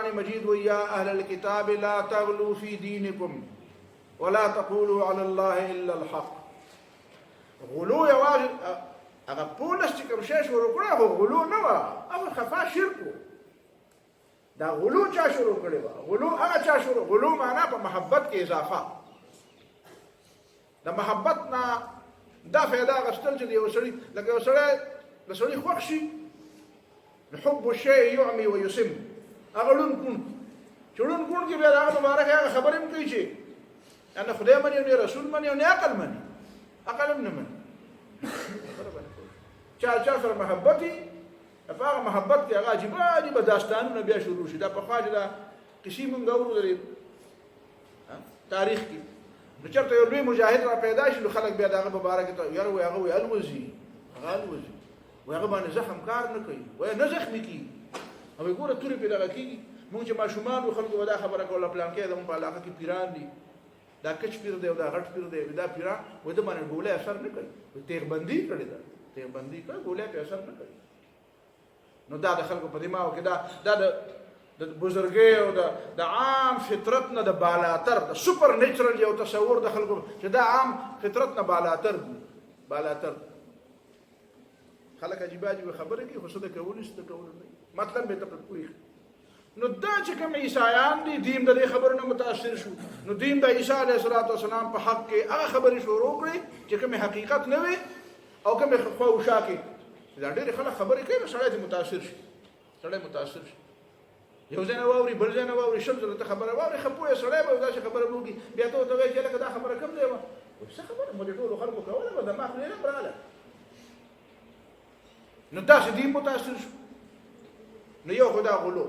قرآن مجید و یا اهل الكتاب لا تغلوا فی دینکم ولا تقولوا علی الله الا الحق. غلو یوازې هغه پولس چې کوم شی شروع کړی هغه غلو نه وه، هغه خفا شرک و. دا غلو چا شروع کړی وه؟ غلو هغه چا شروع، غلو معنا په محبت کې اضافه. د محبت نه دا فایده اخیستل چې د یو سړي لکه یو سړی د سړي خوښ شي، حب الشیء یعمی و یسم، هغه ړوند کون چې ړوند کون کې بیا د هغه مبارک هغه خبرې هم کوي چې نه خدای مني او نه رسول مني او نه عقل مني، عقل هم نه مني. چا سره محبت وي په هغه محبت کې هغه عجیبه عجیبه داستانونه بیا شروع شي. دا پخوا چې دا کیسې مونږ اورو د تاریخ کې، نو چېرته یو لوی مجاهد را پیدا شي نو خلک بیا د هغه مبارک ته یاره وایي هغه وایي الوزي، هغه الوزي وایي هغه باندې زخم کار نه کوي، وایي نه زخمي کېږي. او وایي ګوره تورې پرې دغه کېږي. مونږ چې ماشومان وو خلکو به دا خبره کوله پلان کې زموږ په علاقه کې پیران دي، دا کچ پیر دی او دا غټ پیر دی، دا پیران وایي د باندې ګولۍ اثر نه کوي، تیغبندي کړې ده، تیغبندي کړه ګولۍ پې اثر نه کوي. نو دا د خلکو په دماغو کې دا د بزرګۍ او د عام فطرت نه د بالاتر د سوپر نیچرل یو تصور د خلکو چې دا عام فطرت نه بالاتر دي. بالاتر خلک عجیبه عجیبه خبرې کوي خو څه د کولو څه د کولو نه، مطلب به ته پرې پوهېږي. نو دا چې کوم عیسایان دي دین د دې خبرو نه متاثر شو، نو دین د عیسی علیه السلام په حق کې هغه خبرې شروع کړې چې کومې حقیقت نه وي او کومې خواوشا کې دا ډېرې خلک خبرې کوي نو سړی ته متاثر شي، سړی متاثر شي. یو ځای نه واوري بل ځای نه واوري شل ځله ته خبره واوري ښه پوهه سړی به داسې خبره وکړي بیا ته ورته وایي چې لکه دا خبره کوم دی وه څه خبره مو د ټولو خلکو کوله به دماغ مې نه براله. نو داسې دین متاثر شو. نو یو خو دا غلو.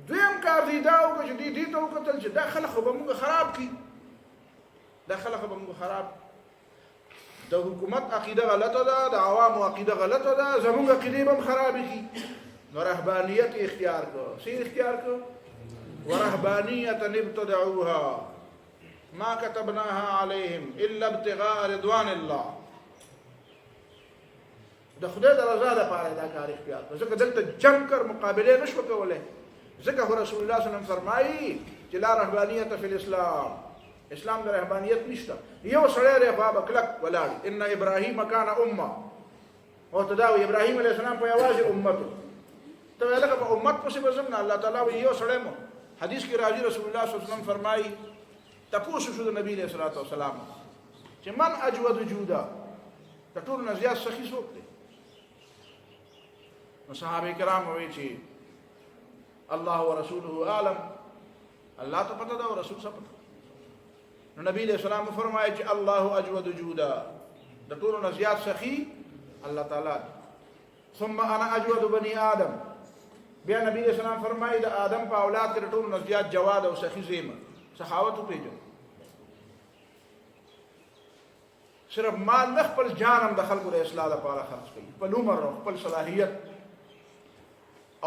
دویم کار دی دا وکړه چې دې ته وکتل چې دا خلک خو به مونږ خراب کړي، دا خلک خو به مونږ خراب د حکومت عقیده غلطه ده، د عوامو عقیده غلطه ده، زمونږ عقیدې به هم خرابې کړي. نو رهبانیت اختیار کړو. څه اختیار کړو؟ ورهبانیة ابتدعوها ما كتبناها عليهم الا ابتغاء رضوان الله. د خدای د رضا لپاره دا کار اختیار کړو. ځکه دلته جنګ کر مقابله نشو کولای. ځکه رسول الله صلی الله علیه وسلم فرمایي چې لا رهبانیت فی الاسلام، اسلام د رهبانیت نشته. یو سړی دی خوا به کلک ولاړ. ان ابراهیم کان امه، او تداوی ابراهیم علیه السلام په یوازې امتو ته لکه په امت پسې به ځم نه. الله تعالی وایي یو سړی مو حدیث کې راځي رسول الله صلی الله علیه وسلم فرمایي تپوس شو د نبی علیه الصلوة والسلام چې من اجود جودا د ټولو نه زیات سخي څوک دی؟ نو صحابه کرام وایي چې الله ورسوله اعلم، الله ته پته ده او رسول څه پته. نو نبی علیہ السلام فرمایي چې الله اجود جودا د ټولو نه زیات سخي الله تعالی. ثم انا اجود بني آدم، بیا نبی علیہ السلام فرمایي د آدم په اولاد کې د ټولو نه زیات جواد او سخي زیمه سخاوت وپېژنه. صرف مال نه خپل جان هم د خلکو د اصلاح لپاره خرڅ کوي، خپل عمر او خپل صلاحیت.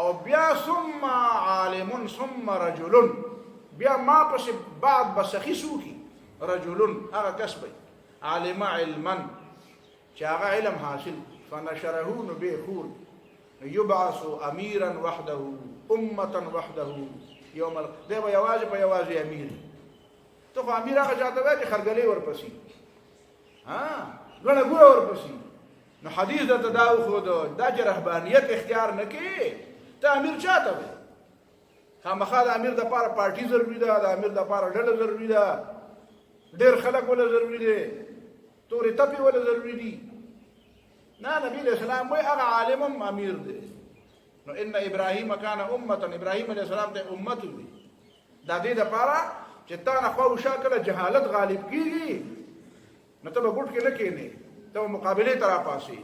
او بیا ثم عالم ثم رجل، بیا ما پسې بعد به سخي سوکي رجل هغه کس به عالم علما چې هغه علم حاصل فنشره نو به خور یبعث امیرا وحده امه وحده یوم دی به یوازې په یوازې امیر. ته خو امیر هغه چاته وایي چې خرګلې ورپسې ګڼه ګوره ورپسې. نو حدیث درته دا وښوده دا چې رهبانیت اختیار نه کړې ته امیر چاته وایي؟ خامخا د امیر دپاره پارټي ضروري ده، د امیر دپاره ډله ضروري ده، ډېر خلک وله ضروري دی، تورې تپې وله ضروري دي. نه، نبی علیہ السلام وایي هغه عالم هم امیر دی. نو ان ابراهیم کان امتا، ابراهیم علیہ السلام ته امت وي. دا دې دپاره چې تا نه خوا وشا کله جهالت غالب کېږي نو ته به ګوټ کې نه کښېنې، ته به مقابلې ته راپاسې.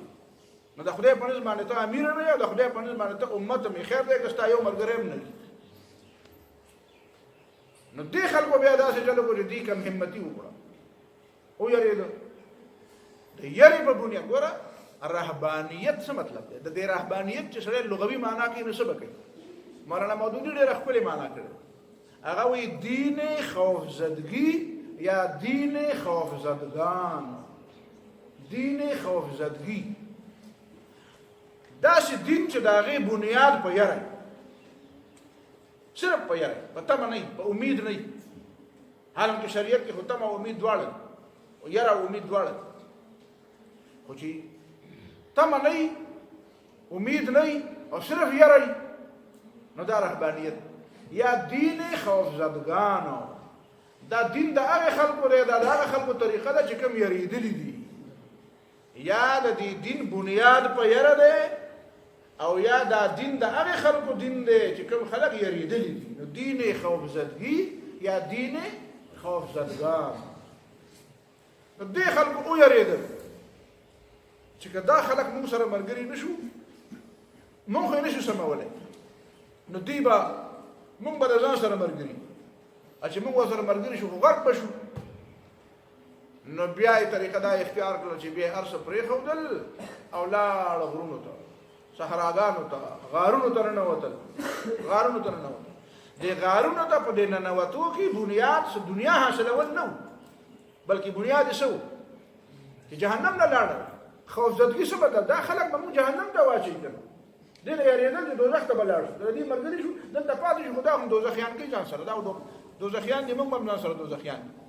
نو د خدای په نظ باندې ته امیر نه یې او د خدای په نظ باندې ته امت هم خیر دی که ستا یو ملګری هم نه وي. نو دې خلکو بیا داسې چلو کړو چې دې کم همتي وکړه، ویرېده. د یرې په بنیاد ګوره رهبانیت څه مطلب دی؟ د دې رهبانیت چې سړی لغوي معنا کوي نو څه به کوي؟ مولانا مودودي ډېره ښکلې معنا کړې. هغه وایي دین خوفزدگی یا دین خوفزدگان. دین خوفزدگی داسې دین چې د هغې بنیاد په یره صرف په یاره په تمه نه په امید نه حالانکه شریعت کې خو تمه او امید دواړه او یاره او امید دواړه خو چې تمه نه امید نه او صرف یاره نو دا رهبانیت یا دین خوفزدگانو دا دین د هغه خلکو دی دا د هغه خلکو طریقه ده چې کوم یریدلی دي یا د دې دین بنیاد په یره دی او یا دا دین د هغه خلکو دین دی چې کوم خلک یریدلی دي نو دین خوفزدگی یا دین خوفزدگان نو دې خلکو او یریدل چې که دا خلک موږ سره ملګري نشو موږ یې نشو سمولی نو دی به موږ به د ځان سره ملګري چې موږ ورسره ملګري شو خو غرق به شو نو بیا یې طریقه دا اختیار کړله چې بیا یې هر څه پرېښودل او لاړه غرونو ته صحراګانو ته غارونو ته ننوتل دې غارونو ته په دې ننوتو کې بنیاد دنیا حاصلول نه و بلکې بنیاد یې څه و چې جهنم نه لاړل خوفزدګي څه به ده دا خلک به موږ جهنم ته واچوي که نه دې نه یارېدل چې دوزخ ته به لاړ شو د دې ملګري شو دلته پاتې شو خو دا هم دوزخیان کوي ځان سره دا دوزخیان دي موږ هم ځان سره دوزخیان دي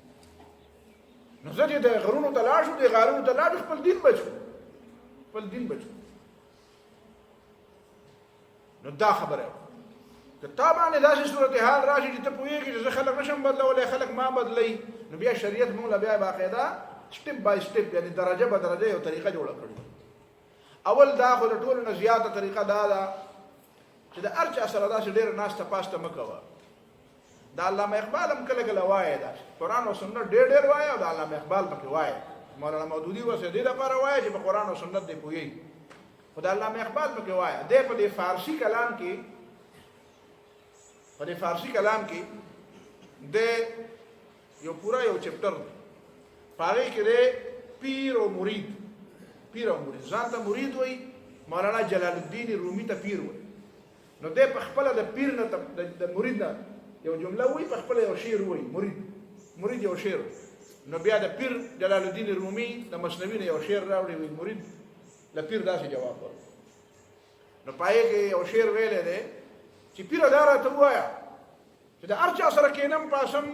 نو زه چې د غرونو ته لاړ شو د غارونو ته لاړ شو خپل دین بچو نو دا خبره که تا باندې داسې صورتحال راشي چې ته پوهېږې چې زه خلک نشم بدلولی خلک ما بدلوي نو بیا شریعت موږ له بیا باقاعده سټپ بای سټپ یعنې درجه به درجه یو طریقه جوړه کړې اول دا خو د ټولو نه زیاته طریقه دا ده چې د هر چا سره داسې ډېره ناسته پاسته مه کوه د علامه اقبال هم کله کله وایي دا قرآن او سنت ډېر وایي او د علامه اقبال پکې وایي مولانا مودودي ورسې دې دپاره وایي چې په قرآن او سنت دی پوهېږي خو د علامه اقبال پکې وایي دی په دې فارسي کلام کې د یو پورا یو چپټر دی په هغې کې دی پیر او مرید ځان ته مرید وایي مولانا جلال الدین رومي ته پیر وایي نو دی په خپله د پیر نه د مرید نه یو جمله وایي په خپله یو شعر وایي مرید یو شعر نو بیا د پیر جلال الدین رومي د مثنوي نه یو شعر راوړي وایي مرید له پیر داسې جواب ورکړي نو په هغې کې یو شعر ویلی دی چې پیره دا راته ووایه چې د هر چا سره کښېنم پاسم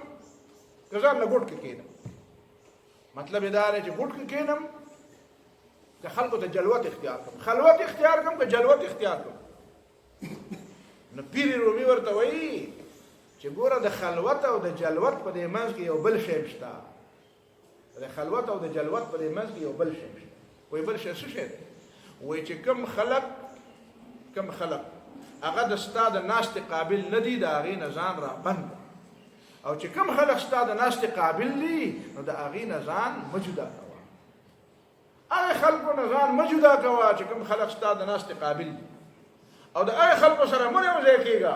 که ځان له ګوټ کې کښېنم مطلب یې دا دی چې ګوټ کې کښېنم که خلکو ته جلوت اختیار کړم خلوت اختیار کړم که جلوت اختیار کړم نو پیر رومي ورته وایي چې ګوره د خلوت او د جلوت په دې منځ کې یو بل شی شته د خلوت او د جلوت په دې منځ کې یو بل شی شته وایي بل شی څه شی دی وایي چې کم خلق هغه د ستا د ناستې قابل نه دي د هغې نه ځان رابند او چې کوم خلک ستا د ناستې قابل دي نو د هغې نه ځان مه جدا کوه هغې خلکو نه ځان مه جدا کوه چې کوم خلک ستا د ناستې قابل دي او د هغې خلکو سره مه یوځای کېږه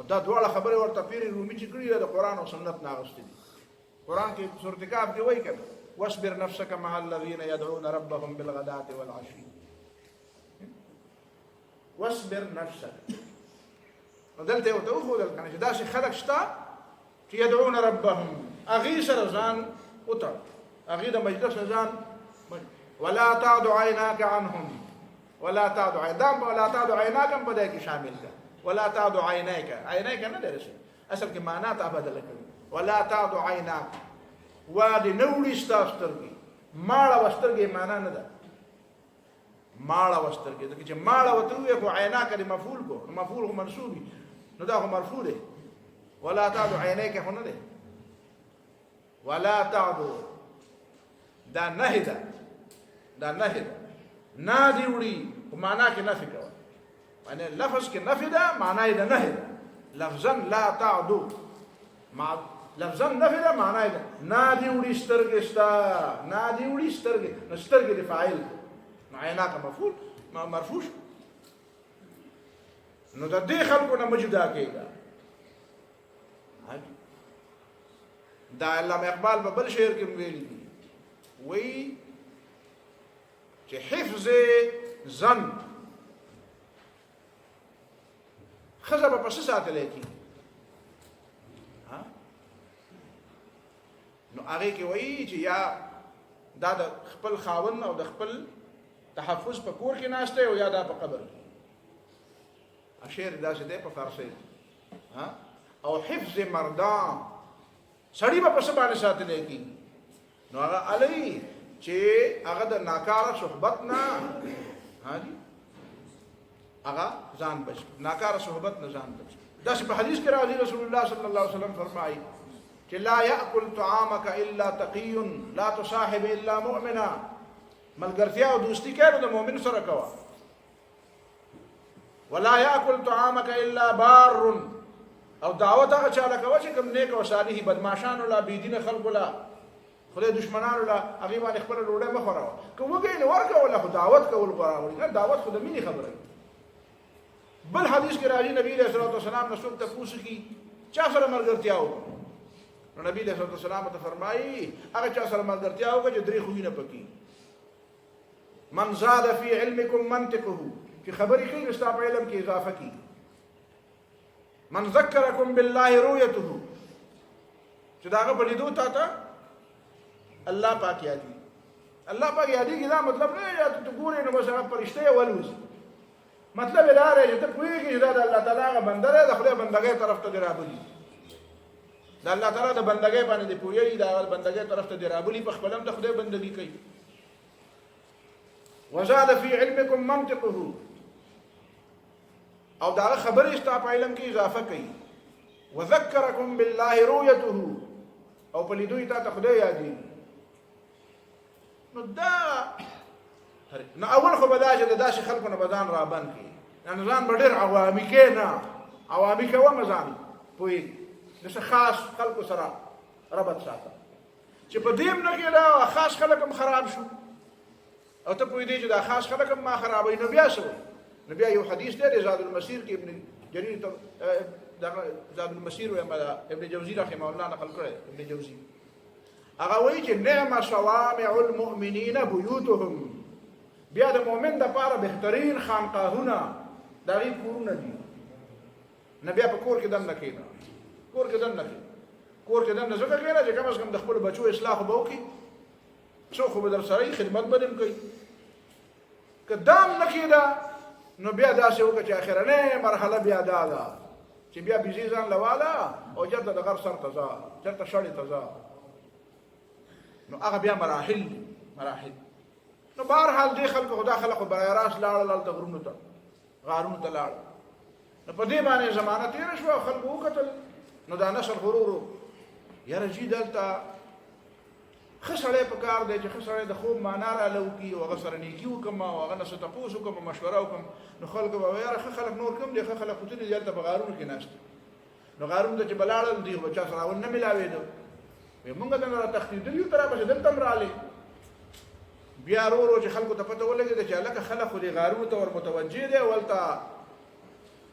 او دا دواړه خبرې ورته پیر رومي چې کړي د قرآن او سنت نه اخیستې دي قرآن کې سورة کهف کې وایي که نه واصبر نفسك مع الذين يدعون ربهم بالغداة والعشي واصبر نفسك نو دلته یې ورته وښودل که نه چې داسې خلک شته چې یدعون ربهم هغې سره ځان وتړ هغې د مجلس نه ځان ولا تعد عیناک عنهم ولا تعد عیناک هم په دی کې شامل ده ولا تعد عینیک نه دی رسول اصل کې معنا ته بدله کړي ولا تعد عیناک وادې نه وړي ستا سترګې ماړه و سترګې معنا نه ده ماړه و سترګې ځکه چې ماړه ورته ووایې خو عیناک دې مفعول کو مفعول خو منصوب وي نو دا خو مرفوع دی ولا تعد عینیک خو نه دی ولا تعد دا نهی ده نه دې وړي په معنا کې نفي کوه یعنې لفظ کې نفي ده معنا یې ده نهی ده لفظا لا تعدو لفظا نفي ده معنا یې ده نه دې وړي سترګې ستا نه دې وړي سترګې نو سترګې د فاعل عیناک مفعول مرفوع نو د دې خلکو نه مه جدا کېږه دا علامه اقبال په بل شعر کې ویلي دي وایي چې حفظ ظن ښځه به په څه ساتلی کېږي نو هغې کې وایي چې یا دا د خپل خاوند او د خپل تحفظ په کور کې ناسته او یا دا په قبر کې شعر داسې دی په فارسي او حفظ مردان سړی به په څه باندې ساتلی کېږي نو هغه علی چې هغه د ناکاره صحبت نه هغه ځان بچ ناکاره صحبت نه ځان بچ داسې په حدیث کې راځي رسول الله صلی الله علیه وسلم فرمایي چې لا یاکل طعامک الا تقی لا تصاحب الا مؤمنا ملګرتیا او دوستی کړه د مؤمن سره کوه ولا یاکل طعامک الا بار او دعوت هغه چاله کوه چې کوم نیک او صالح بدمعشان ولا بيدینه خلق ولا خدای دشمنانو لا هغه باندې خپل ډوډۍ مخ راو کومګې نه ورکه ولا خو دعوت کول غواړي نه دعوت خو د مینې خبره بل حدیث کې راځي نبی صلی الله علیه وسلم نسوک ته پوښتنه کی چا سره ملګرتیا وکړه نو نبی صلی الله علیه وسلم ته فرمایي هغه چا سره ملګرتیا وکړه چې درې خوینه پکې من زاد فی علمکم منطقه چې خبرې کوي نو ستاسو په علم کې اضافه کی من ذکرکم بالله رؤیته چې داغه په لیدو ته الله پاک یادي الله پاک یادي دا مطلب نه یا ته ګورې نو بس هغه فرشته ولوز مطلب دا دی چې ته پوهېږې چې دا د الله تعالی هغه بنده دی د خدای بندګۍ طرف ته دې رابلي د الله تعالی د بندګۍ باندې دې پوهېږي د هغه بندګۍ طرف ته دې رابلي په خپل هم د خدای بندګي کوي وزاد فی علمکم منطقه او دا خبرې ستا په علم کې اضافه کوي وذکرکم بالله رؤیته او په لیدو یې تا ته خدای یادي نو دا نو اول خو به دا چې د داسې خلکو نه به ځان رابند کړي یعنې ځان به ډېر عوامي کې نه عوامي کومه ځان پوهېږي داسې خاص خلکو سره ربط ساته چې په دې نه کې دا خاص خلک هم خراب شو او ته پوهېدې چې دا خاص خلک هم ما خرابوي نو بیا څه نو بیا یو حدیث دی د زاد المسیر کې ابن جریر زاد المسیر وایم ابن جوزی رحمه الله نقل کړی ابن جوزی هغه وایي چې نعم صوامع المؤمنین بیوتهم بیا د مؤمن د پاره بهترین خانقاهونه د هغې کورونه دي نه بیا په کور کې دم نه کښېنه کور کې دم نه کښېنه کور کې دم نه ځکه کښېنه چې کم از کم د خپلو بچو اصلاح خو به وکړي څوک خو به در سره یي خدمت به دې هم کوي که دام نه کېده نو بیا داسې وکړه چې اخرنۍ مرحله بیا دا ده چې بیا بیزي ځان له واله او چېرته د غر سر ته ځه چېرته شړې ته ځه نو هغه بیا مراحل دي مراحل نو بهرحال دې خلکو خو دا خلکو برای راست لاړل هلته غرونو ته غارونو ته لاړل نو په دې باندې زمانه تېره شوه او خلکو وکتل نو دا نسل غرورو یاره جي دلته ښه سړی په کار دی چې ښه سړی د خوب معنا راله وکړي او هغه سره نیکي وکړم او هغه نه څه تپوس وکړم او مشوره وکړم نو خلکو به وایي یاره ښه خلک نور کوم دي ښه خلک خو ځینې دي هلته په غارونو کې ناست نو غارونو ته چې به لاړل دوی خو به چا سره اول نه ملاوېده وایي مونږ دنه را تښتېدلي یو ته رابسې دلته هم رالې بیا ورو چې خلکو ته پته ولګېده چې هلکه خلک خو دې غارونو ته ور متوجه دی او هلته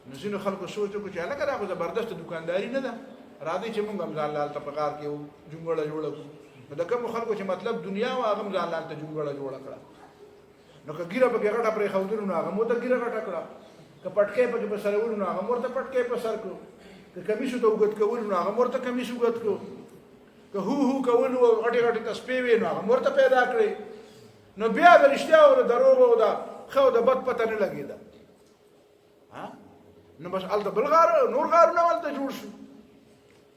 نو ځینو خلکو سوچ وکړو چې هلکه دا خو زبردسته دوکانداري نه ده راځئ چې مونږ هم ځان له هلته په غار کې جونګړه جوړه کړو نو د کومو خلکو چې مطلب دنیا و هغه هم ځان له هلته جونګړه جوړه کړه نو که ګیره پکې غټه پرېښودلو نو هغه هم ورته ګیره غټه کړه که پټکی پکې په سر ولو نو هغه هم ورته پټکی په سر کړو که کمیس ورته اوږد کولو نو هغه هم ورته کمیس اوږد کړو که هو کولو او غټې غټې تسپې وې نو هغه هم ورته پیدا کړې نو بیا د رښتیا او د دروغو او د ښه او د بد پته نه لګېده نو بس هلته بل غار نور غارونه هلته جوړ شو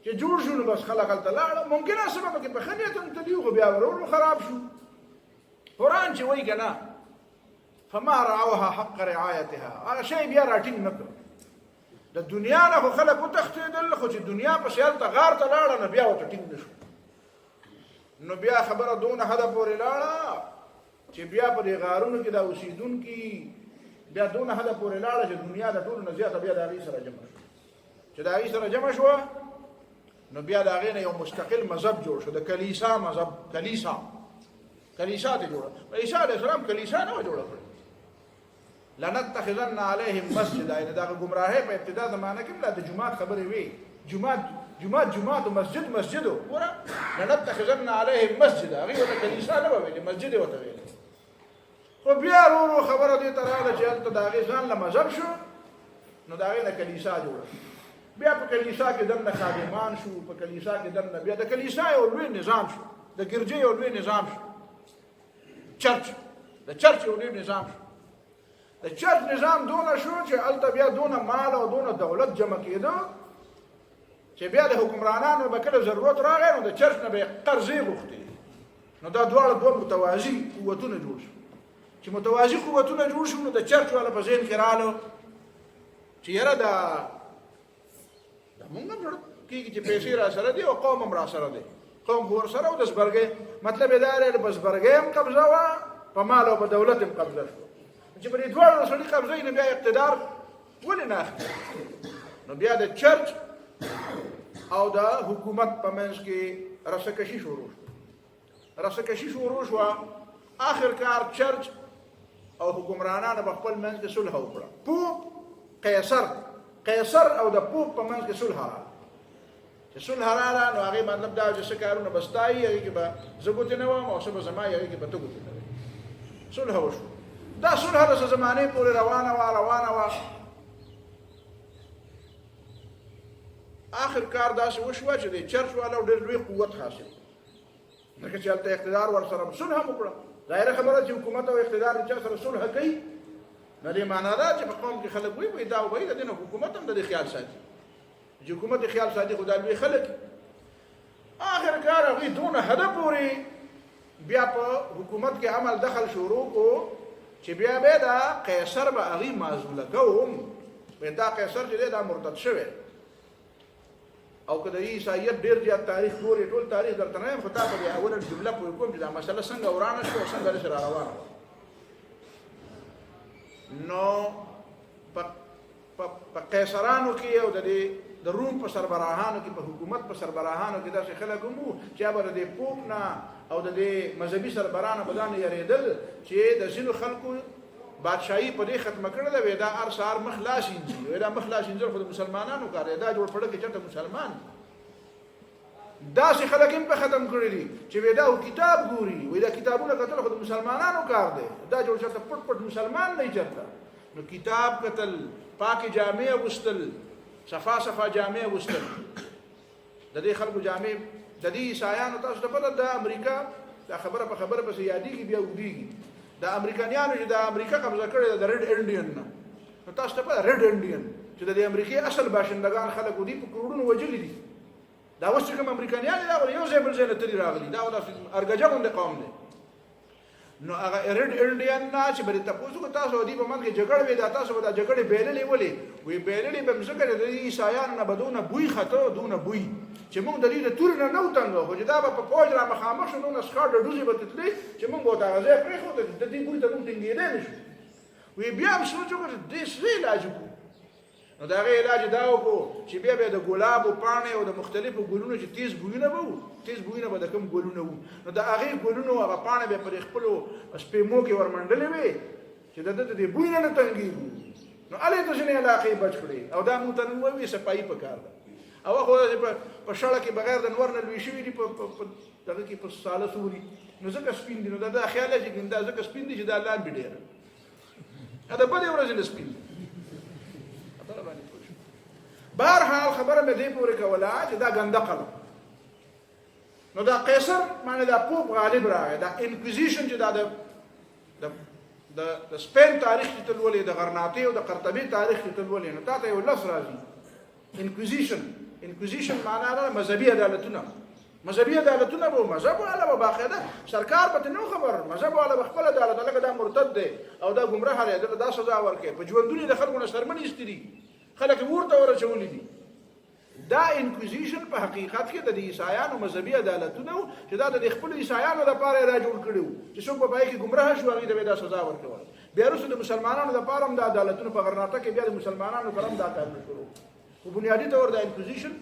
چې جوړ شو نو بس خلک هلته لاړه ممکنه څه به پکې په ښه نیت هم تلي خو بیا ورور خراب شو قرآن چې وایي که نه فما رعوها حق رعایتها هغه شی بیا راټینګ نه کړ د دنیا نه خو خلک وتښتېدل خو چې دنیا پسې هلته غار ته لاړه نو بیا ورته ټینګ نه شو نو بیا خبره دونه حده پورې لاړه چې بیا په دې غارونو کې دا اوسېدونکي بیا دونه حده پورې لاړه چې دنیا د ټولو نه زیاته بیا د هغې سره جمع شو چې د هغې سره جمع شوه نو بیا د هغې نه یو مستقل مذهب جوړ شو د کلیسا مذهب کلیسا ته جوړه عیسی علیه السلام کلیسا نه وه جوړه کړې لنتخذن علیهم مسجدا یعنې دغه ګمراهۍ په ابتدا زمانه کې د جومات خبرې وې جومات او مسجد ګوره لنتخذن علیهم مسجدا هغې ورته کلیسا نه به ویلې مسجد یې ورته ویلې خو بیا ورو خبره دې ته راغله چې هلته د هغې ځان له مذهب شو نو د هغې نه کلیسا جوړه بیا په کلیسا کې دننه خادمان شو په کلیسا کې دننه بیا د کلیسا یو لوی نظام شو د ګرجې یو لوی نظام شو د چرچ یو لوی نظام شو د چرچ نظام دونه شو چې هلته بیا دونه مال او دونه دولت جمع کېده چې بیا د حکمرانانو به کله ضرورت راغی نو د چرچ نه به قرضې غوښتې. نو دا دواړه دوه متوازي قوتونه جوړ شو. چې متوازي قوتونه جوړ شو نو د چرچ والا په ذهن کې راغلو چې یاره دا مونږ هم کېږي چې پیسې را سره دي او قوم هم را سره دی. قوم خو ورسره او د زبرګۍ مطلب یې دا دی په زبرګۍ هم قبضه وه، په مال او په دولت هم قبضه شوه. چې په دې دواړو سړي قبضه وي نو بیا اقتدار ولې نه اخلي؟ نو بیا د چرچ او د حکومت په منځ کې رسکشي شروع شوه. رسکشي شروع شوه. آخر کار چرچ او حکمرانانو په خپل منځ کې صلح وکړه. پوپ قیصر او د پوپ په منځ کې صلح راغله. چې صلح راغله نو هغې مطلب دا چې څه کارونه به ستا وي هغې کې به زه ګوتې نه وم او څه به زما وي هغې کې به ته ګوتې نه وې. صلح وشو. دا صلح د څه زمانې پورې روانه وه. آخر کار داسې وشوه چې د چرچ والو ډېر لوی قوت حاصل ځکه چې هلته اقتدار ورسره صلح هم وکړه. ظاهره خبره چې حکومت او اقتدار د چا سره صلح کوي نو دې معنا ده چې په قوم کې خلک وایي دا وایي د دې نه حکومت هم د دې خیال ساتي چې حکومت خیال ساتي خو دا لوی خلک. آخر کار هغوی دونه حده پورې بیا په حکومت کې عمل دخل شروع کو چې بیا به دا قیصر به هغوی معزوله کوم. دا قیصر چې دی دا مرتد شوی او که د عیسایت ډېر زیات تاریخ ګورې ټول تاریخ درته نه یم خو تا په دې اوله جمله پوه کوم چې دا مسله څنګه ورانه شوه او څنګه داسې را روانه وه. نو په قیصرانو کې او د روم په سربراهانو کې په حکومت په سربراهانو کې داسې خلک هم وو چې به د دې پوپ نه او د دې مذهبي سربراهانو به دا نه یېرېدل چې د ځینو خلکو بادشاهي په دې ختمه کړې ده. وایي دا هر سهار مخ لاس اینځي. وایي دا مخ لاس اینځل خو د مسلمانانو کار دی. دا جوړ پړه کې چېرته مسلمان داسې خلک هم په ختم کړي دي چې وایي دا کتاب ګوري. وایي دا کتابونه کتل خو د مسلمانانو کار دی. دا جوړ چېرته پټ مسلمان نه چېرته. نو کتاب کتل، پاکې جامې اغوستل، صفا جامې اغوستل، د دې خلکو جامې د دې عیسایانو تاسو ته پته د امریکا دا خبره په خبره پسې یادېږي بیا اوږدېږي. د امریکایانو چې د امریکا قبضه کړې ده د ریډ انډین نه نو تاسو ته پته ریډ انډین چې د امریکای اصل باشندگان خلک دي په کروڑونو وجلي دي. دا اوس چې کوم امریکایان دي دا یو ځای بل ځای نه تللي راغلي. دا ارګجه غوندې قوم دی. نو هغه ریډ انډین نه چې بلې تپوس کو تاسو دي په منځ کې جګړه وي دا تاسو به دا جګړې بایللې ولې وایي بایللې به ځکه د عیسایانو نه به دونه بوی خطه دونه بوی چې موږ د دې د تورې نه نه وتنګو خو چې دا به په فوج را مخامخ شو نو سکاډ ډوزې به تتلې چې موږ به دا ځای پرېښود د دې بوی ته موږ ټینګېدی نه شو. وایي بیا هم سوچ وکړو دې څه علاج وکړو. نو د هغې علاج دا وکړو چې بیا به د ګلابو پاڼې او د مختلفو ګلونو چې تیز بویونه به وو تیز بویونه به د کوم ګلونه وو نو د هغې ګلونو هغه پاڼې به پرې خپلو سپېمو کې ورمنډلې وې چې د ده د دې بوی نه تنګېږو. نو هلې ته ځینې علاقې بچ کړې او دا موږ ته نن وایي صفایي پکار ده. او خو په شړه کې بغیر د نور نه لوی شوي دي په دغه کې په ساله سوري نو ځکه سپین دي. نو دا خیال دی چې دا ځکه سپین دي چې دا لامبې ډېره دا بدې ورځې نه سپین دي. بهرحال خبره مې دې پورې کوله چې دا ګندقه ده. نو دا قیصر معنی دا پوپ غالب راغی. دا انکویزیشن چې دا د سپین تاریخ چې ته لولې د غرناطې او د قرطبې تاریخ چې ته لولې نو تا ته یو لفظ راځي انکویزیشن معنا ده مذهبي عدالتونه. مذهبي عدالتونه به مذهب والا به باقاعده سرکار پته نو خبر مذهب والا به خپل عدالت لکه دا مرتد دی او دا ګمراه دی دا سزا ورکړي. په ژوندوني د خلکو نه شرمن ایستي دي خلک ورته ورچولي دي. دا انکویزیشن په حقیقت کې د عیسایانو مذهبي عدالتونه و چې دا د خپل عیسایانو لپاره را جوړ کړي وو چې څوک به پای کې ګمراه شو هغې ته به دا سزا ورکول. بیا وروسته د مسلمانانو لپاره هم دا عدالتونه په غرناطه کې بیا د مسلمانانو سره هم دا کارونه شروع خو بنیادي طور د انکویزیشن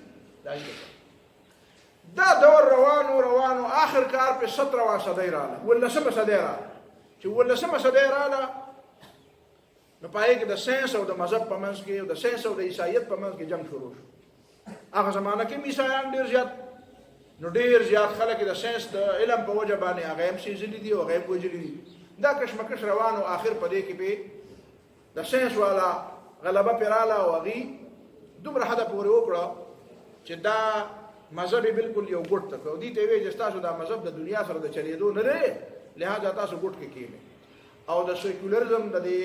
دا دور روانو آخر کار په 17 صدۍ راغله 18 صدۍ راغله چې 18 صدۍ راغله نو پای کې د ساينس او د مذهب په منځ کې او د ساينس او د عیسایت په منځ کې جنگ شروع شو. هغه زمانہ کې عیسایان ډېر زیات خلک د ساينس د علم په وجه باندې هغه هم سېزلي دي او هغه هم وجلي دي. دا کشمکش روانو آخر په دې کې به د ساينس والا غلبه پراله او هغې دومره حده پورې وکړه چې دا مذهب بالکل یو ګوټ ته کړو. دې ته وایي چې تاسو دا مذهب د دنیا سره د چلېدو نه دی لهذا تاسو ګوټ کې کښېنئ. او د سیکولرزم د دې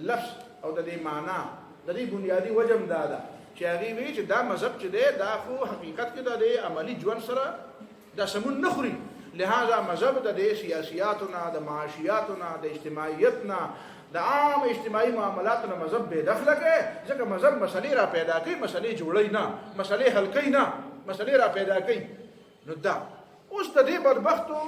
لفظ او د دې معنا د دې بنیادي وجه هم دا ده چې هغه وی چې دا مذهب چې دی دا خو حقیقت کې د عملی ژوند سره دا سمون نه خوري لہذا مذهب د سیاسياتنا د معاشياتنا د اجتماعیتنا د عام اجتماعي معاملاتو مذهب به دخل کې ځکه مذهب مسلې را پیدا کوي مسلې جوړي نه مسلې حل کوي نه مسلې را پیدا کوي نو دا اوس د دې بدبختو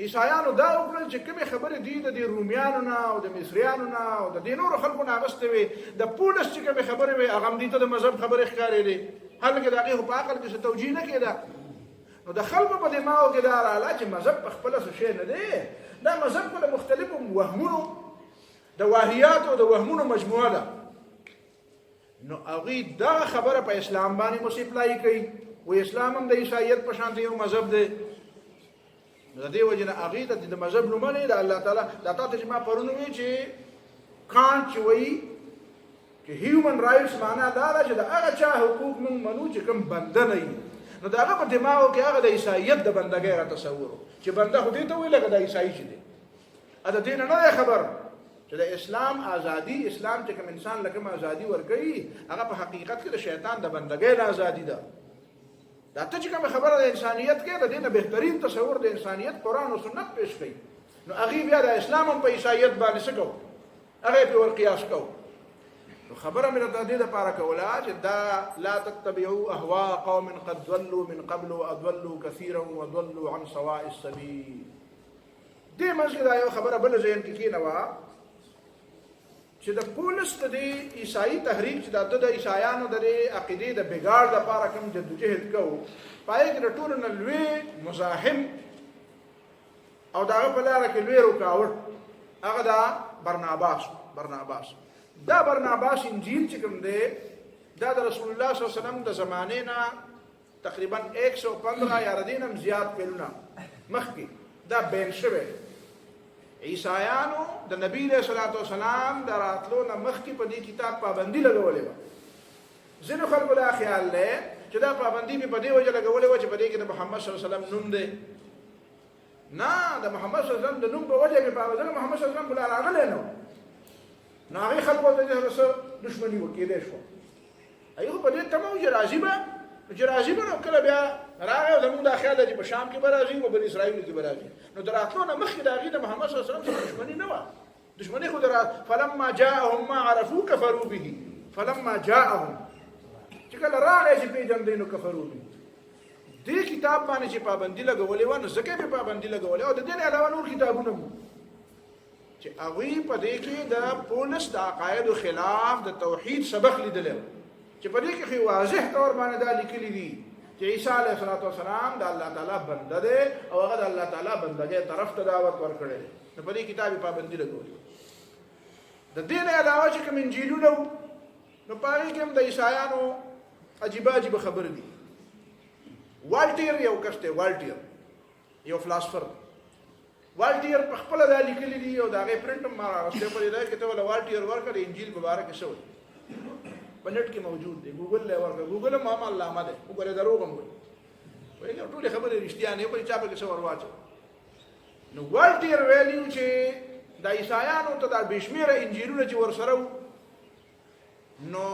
عیسایانو دا وکړل چې کومه خبره دي د رومیانو نه او د مصریانو نه او د نورو خلکو نه غوښته وي د پولیس چې کومه خبره وي هغه دې ته د مذهب خبره ښکارې دي هلکه دا هغه په عقل کې څه توجیه نه کېده نو د خلکو په دماغو کې دا رااله چې مذهب په خپل څه شی نه دی دا مذهب په مختلفو وهمونو د واهیات او د وهمونو مجموعه ده نو هغه دا خبره په اسلام باندې مصیبلای کوي و اسلام هم د عیسایت په شان دی یو مذهب دی د دې وجه نه هغه ته د مذهب نوم نه دی الله تعالی دا تاسو چې ما پرونه وی چې کان چې وی چې هیومن رائټس معنا دا ده چې د هغه چا حقوق موږ منو چې کوم بنده نه وي نو دا هغه په دماغو کې هغه د عیسایت د بندګۍ را تصور چې بنده خو دې ته وی لکه د عیسائی چې دی اته دین نه خبر چې د اسلام ازادي اسلام چې کوم انسان لکه ازادي ورګي هغه په حقیقت کې د شیطان د بندګۍ نه ازادي ده دا ته چې کوم خبره د انسانيت کې د دینه بهترین تصور د انسانيت قران او سنت پیش کړي نو هغه بیا د اسلام په عیسایت باندې سکو هغه په ور قیاس کو نو خبره مې د دې لپاره کوله چې دا لا تتبعوا اهواء قوم قد ضلوا من قبل واضلوا كثيرا وضلوا عن سواء السبيل دې مسله یو خبره بل ځین کې کینوا چې د پولیس د عیسائی تحریک چې د عیسایانو د عقیده د بګاړ د لپاره کوم جدوجہد کو پای کې ټول نه لوی مزاحم او دا په لار کې لوی رکاوټ هغه دا برناباس دا برناباس انجیل چې کوم دی دا د رسول الله صلی الله علیه وسلم د زمانه نه تقریبا 115 یا ردینم زیات کلونه مخکې دا بین شوه عیسایانو د نبی له صلوات و سلام د راتلو نه مخکې په دې کتاب پابندي لګولې و ځینو خلکو دا خیال لري چې دا پابندي په دې وجه لګولې و چې په دې کې د محمد صلی الله علیه وسلم نوم دی نه د محمد صلی الله علیه وسلم د نوم په وجه کې پابندي محمد صلی الله علیه وسلم بل راغلی نو هغه خلکو ته د رسول دښمنی وکړي شو ایغه په دې تمام جرازي نو کله بیا راغی او زموږ د خیال دی په شام کې برازي او بن اسرائیل کې برازي نو دراتلو نه مخکې د هغې د محمد صلی الله علیه وسلم دښمني نه وه دښمني خو فلما جاءهم ما عرفوا كفروا به فلما جاءهم چې کله راغی چې پېژندی نو کفروا به دې کتاب باندې چې پابندي لګولې وه نو ځکه یې پابندي لګولې او د دې نه علاوه نور کتابونه وو چې هغوی په دې کې د پولس د عقایدو خلاف د توحید سبق لیدلی چې په دې کې واضح طور باندې دا لیکلي دي چې عیسی علیه السلام د الله تعالی بنده دی او هغه د الله تعالی بندګۍ طرف ته دعوت ورکړي نو په دې کتاب پابندي لګولې د دې نه علاوه چې کوم انجیلونه نو پاره کې هم د عیسایانو عجیب خبرې دي والټیر یو کسته والټیر یو فلسفر والټیر په خپل د لیکلي دي او دا غي پرنټ ما راځي په دې کې ته ول والټیر ورکړي انجیل مبارک شوی په نت کې موجود دی ګوګل له ورکړه ګوګل ما علامه ده وګوره دروغ هم وي یو ټول خبره رښتیا نه په چا په کې څو ورواچو نو والټیر ویلیو چې د عیسایانو ته د بشمیره انجیلونه چې ورسره نو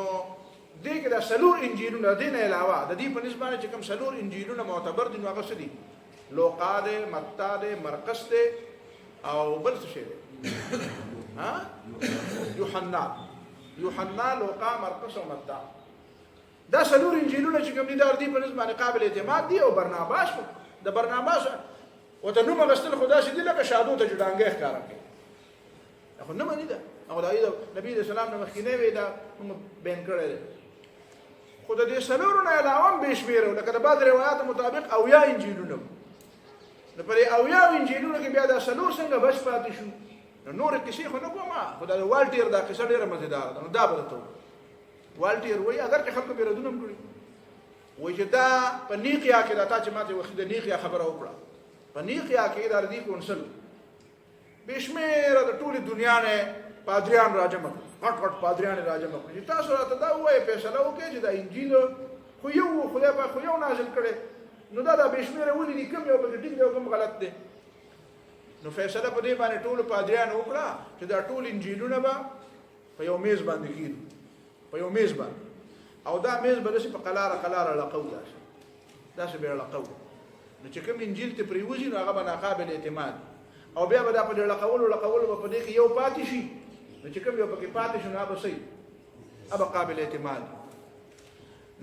دې کې د سلور انجیلونه دین علاوه د دې په نسبت چې کوم سلور انجیلونه معتبر دي نو هغه څه دي لوقا ده متی ده مرقس ده او بل څه شي ها یوحنا لوقا مرقس او متی دا سلور انجیلونه چې کوم دي د دې په نسبت قابل اعتماد دي او برناباس د برناباس وته نو مغستل خدا شي دي لکه شادو ته جوړانګه ښکارا کوي خو نه مانی دا او د نبی رسول الله نو مخکینه وی دا بین کړل خو د دې سلورو نه علاوه به شمیرو لکه د بعض روایت مطابق او یا انجیلونه نو پر او یا انجیلونه کې بیا دا سلور څنګه بش پاتې شو نور کسی خو نه کومه خو دا والټیر دا قصه ډیره مزیدار ده نو دا برته والټیر وای اگر چې خلکو بیرودونه کړی وای چې دا په نیقیا کې دا تا چې ماته وخت د نیقیا خبره وکړه په نیقیا کې د اردی کونسل بشمیر د ټول دنیا نه پادریان راجم غټ پادریان راجم چې تاسو راته دا وایي فیصله وکړي چې دا انجیل خو یو خدای په خو یو نازل کړي نو دا بشمیر ولې کوم یو په ټینګ یو کوم غلط دی نو فیصله په دې باندې ټول پادریان وکړه چې دا ټول انجیلونه به په یو میز باندې کېږي په یو میز باندې او دا میز به داسې په قلاره لقو داسې به لقو نو چې کوم انجیل ته پریوزي نو هغه به ناقابل اعتماد او بیا به دا په لقولو به په دې کې یو پاتې شي نو چې کوم یو پکې پاتې شي نو هغه صحیح هغه قابل اعتماد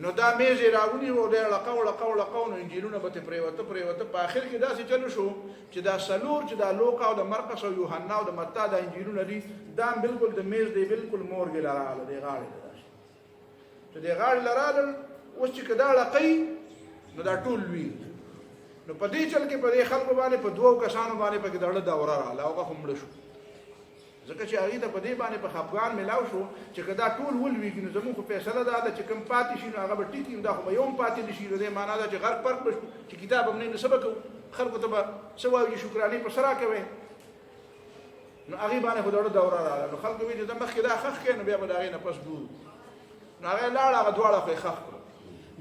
نو دا میز یې راونی و دی لقو نو انجیلونه به ترې پرېوته په آخر کې داسې چلو شو چې دا څلور چې دا لوقا او د مرقس او یوحنا او د متی دا انجیلونه دي دا بالکل د میز دی بالکل مورګې له راغله دی غاړې ته داسې چې دی غاړې له راغلل اوس چې که دا لقی نو دا ټول لوی نو په دې چل کې په دې خلکو باندې په دوو کسانو باندې پکې د اړه دوره راغله هغه خو مړه شو ځکه چې هغې ته په دې باندې په خفګان میلاو شو چې که دا ټول ولوېږي نو زموږ خو فیصله دا ده چې کوم پاتې شي نو هغه به ټیک وي دا خو به یو هم پاتې نه شي نو دې معنا ده چې غرق پرق به شو چې کتاب هم نه نو څه به کوو خلکو ته به څه وایو چې شکرانې په څه راکوئ نو هغې باندې خو د اړه دوره راغله نو خلکو وایي چې د مخکې دا خښ کړې نو بیا به د هغې نه پس ګورو نو هغې لاړه هغه دواړه خو یې خښ کړو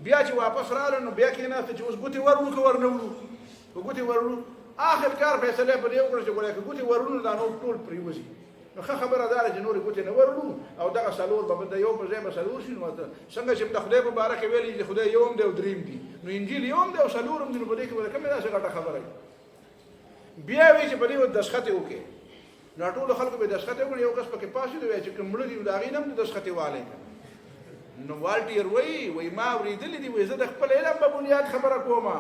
بیا چې واپس راغله نو بیا کېناسته چې اوس ګوتې ورو که ور نه وړو په ګوتې ورو آخر کار فیصله په دې وکړه چې ګوره که ګوتې ورو نو دا نور ټول پرېوځي نو ښه خبره دا ده چې نورې ګوتې نه ورړو او دغه څلور به د یو په ځای به څلور شي نو څنګه چې د خدای په باره کې ویلي چې خدای یو هم دی او دریم دي نو انجیل یو هم دی او څلور هم دي نو په دې کې به کومې داسې غټه خبره بیا وایي چې په دې دسخط یې وکړې نو ټولو خلکو به دسخط یې وکړي یو کس پکې پاس دی وایي چې کوم مړه دي د هغې نه هم د دسخط یې والی نو والټیر وایي ما اورېدلي دي وایي زه د خپل علم په بنیاد خبره کومه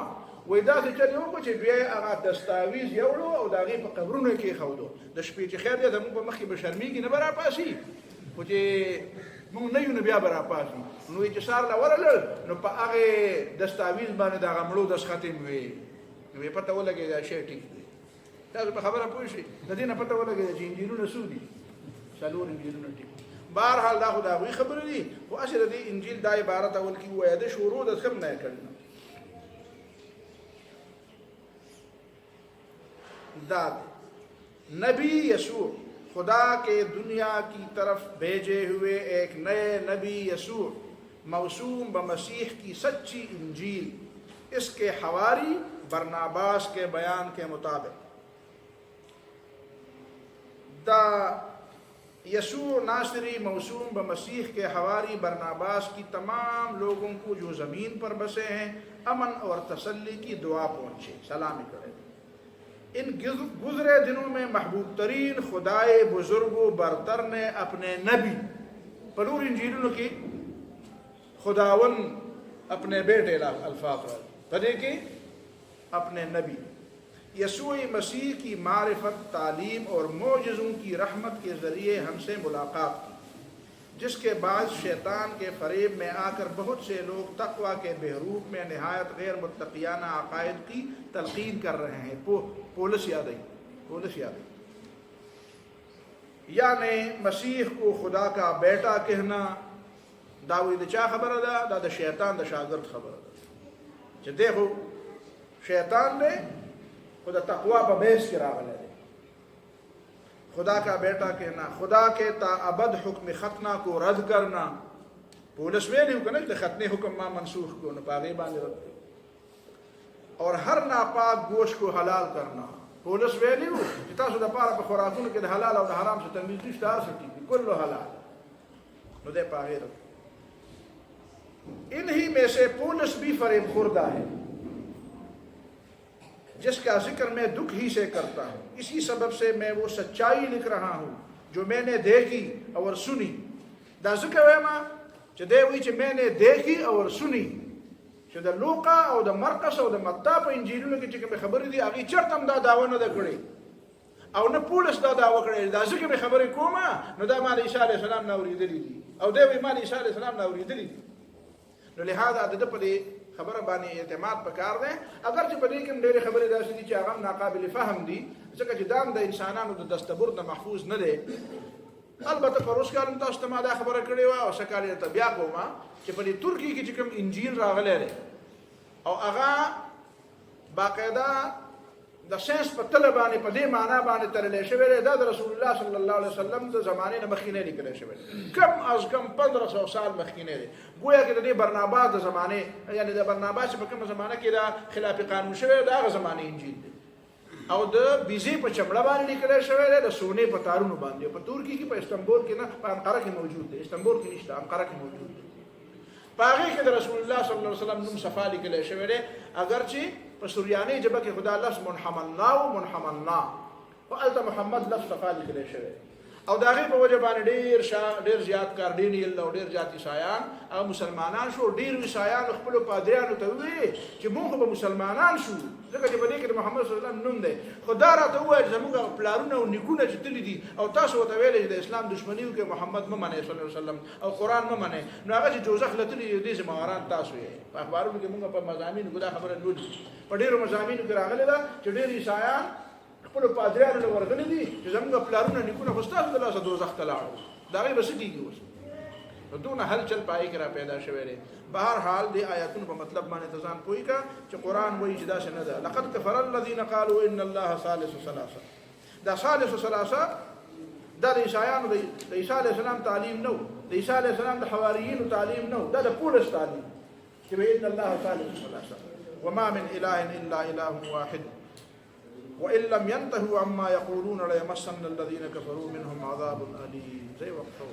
وای دا څه چل یې وکړو چې بیا یې هغه دستاویز یوړو او د هغې په قبرونو یې کېښودو د شپې چې خیر دی زموږ په مخ کې به شرمېږي نه به راپاسي خو چې موږ نه یو نو بیا به راپاسي نو وایي چې سار له ورلل نو په هغې دستاویز باندې د هغه مړو دسخط یې وې نو یې پته ولګېده دا شی ټیک دی تاسو په خبره پوه شئ د دې نه پته ولګېده چې انجیلونه څو دي څلور انجیلونه ټیک بهرحال دا خو د هغوی خبرې دي خو هسې د دې انجیل دا عبارت اول کې ووایه د شروع د څه هم نه یې کړی داد نبی یسوع خدا کے دنیا کی طرف بھیجے ہوئے ایک نئے نبی یسوع موسوم بمسیح کی سچی انجیل اس کے حواری برناباس کے بیان کے مطابق دا یسوع ناصری موسوم بمسیح کے حواری برناباس کی تمام لوگوں کو جو زمین پر بسے ہیں امن اور تسلی کی دعا پہنچے سلامی کرے ان گزرے دنوں میں محبوب ترین خدائے بزرگ و برتر نے اپنے نبی پلور انجیلوں کی خداون اپنے بیٹے الفاظ پڑھے کہ اپنے نبی یسوع مسیح کی معرفت تعلیم اور معجزوں کی رحمت کے ذریعے ہم سے ملاقات کی جس کے بعد شیطان کے فریب میں آ کر بہت سے لوگ تقوی کے بہروپ میں نہایت غیر متقیانہ عقائد کی تلقین کر رہے ہیں پولس یاد آئی یعنی مسیح کو خدا کا بیٹا کہنا داوی دا چا خبر دا شیطان دا شاگرد خبر دا دیکھو شیطان نے خدا تقوی پا بیس کی راغلے خدا کا بیٹا کہنا خدا کے تا ابد حکم ختنہ کو رد کرنا پولس میں نہیں ہوگا نا ختنے حکم ما منسوخ کو نپاغی باندې رد اور ہر ناپاک گوشت کو حلال کرنا پولس میں نہیں ہو جتا سو دا پارا پا خوراکون کے دا حلال اور دا حرام سے تمیز نشتا سکتی کلو حلال نو دے پاغی رد انہی میں سے پولس بھی فریب خوردہ ہے جس کا ذکر میں دکھ ہی سے کرتا ہوں اسی سبب سے میں وہ سچائی لکھ رہا ہوں جو میں نے دیکھی اور سنی دا ذکر ہے ماں چھ دے ہوئی چھ میں نے دیکھی اور سنی چھ دا لوقا او دا مرقس او دا متی پا انجیلوں کی چکے میں خبری دی آگی چرتم دا دعوی نہ دا کڑی او نہ پولس دا دعوی کڑی دا ذکر میں خبری کوما نو دا مال عیسیٰ علیہ السلام ناوری دلی دی او دے ہوئی مال عیسیٰ علیہ السلام ناوری دلی دی نو لہذا دا پا دی خبر باندې اعتماد پکار دی اگر چې په دې کې ډېرې خبرې داسې دي چې هغه ناقابل فهم دي ځکه چې دا د انسانانو د دستبور نه محفوظ نه دی البته پروس کال تاسو ته ما دا خبره کړې وه او څه کال یې ته بیا کومه چې په دې ترکي کې چې کوم انجیل راغلی دی او هغه باقاعده د ساینس په تله باندې په دې معنا باندې تللی شوی دی دا د رسول الله صلی الله علیه وسلم د زمانې نه مخکې نه لیکلی شوی دی کم از کم 1500 سال مخکې نه دی گویا کې د دې برناباس د زمانې یعنی د برناباس په کومه زمانه کې دا خلاف قانون شوی د هغه زمانې انجیل دی او د بیزې په چمړه باندې لیکلی شوی دی د سونې په تارونو باندې په ترکي کې په استنبول کې نه په انقره کې موجود دی استنبول کې نشته انقره کې موجود دی باغی کې د رسول الله صلی الله علیه وسلم نوم صفا لیکل شوی دی اگر چې په سوریاني ژبه کې خدا لفظ منحملنا او منحملنا او الته محمد لفظ صفا لیکل شوی او دا غي په وجه باندې ډیر زیات کاردینیل او ډیر زیات عیسایان او مسلمانان شو ډیر عیسایان خپل پادریانو ته وی چې موږ به مسلمانان شو ځکه چې په دې کې محمد صلی الله علیه وسلم نوم دی خدا راته وایي زموږ پلارونه او نیکونه چې تللی دي او تاسو ته ویل چې د اسلام دښمنی وکړي محمد ممنه صلی الله علیه وسلم او قران ممنه نو هغه چې دوزخ لتلی دي زمواران تاسو یې په اخبارونو کې موږ په مضامین ګدا خبره نو په ډیرو مضامینو کې راغلي دا چې ډیر عیسایان خپل پادریانو له ورغلي دي چې زموږ پلارونه نیکونه خستاسو د لاسه دوزخ ته لاړو دا غي بس کیږي اوس دونه هل چل پای کرا پیدا شوی دی بهر حال دی آیاتونو په مطلب باندې تزان پوي کا چې قران وایي چې دا څنګه ده لقد كفر الذين قالوا ان الله ثالث ثلاثه دا ثالث ثلاثه دا د عیسایانو د عیسی علی السلام تعلیم نو د عیسی علی السلام د حواریینو تعلیم نو دا د پولس تعلیم چې ان الله ثالث ثلاثه وما من اله الا اله واحد وإن لم ينتهوا عما يقولون ليمسن الذين كفروا منهم عذاب أليم زي وقته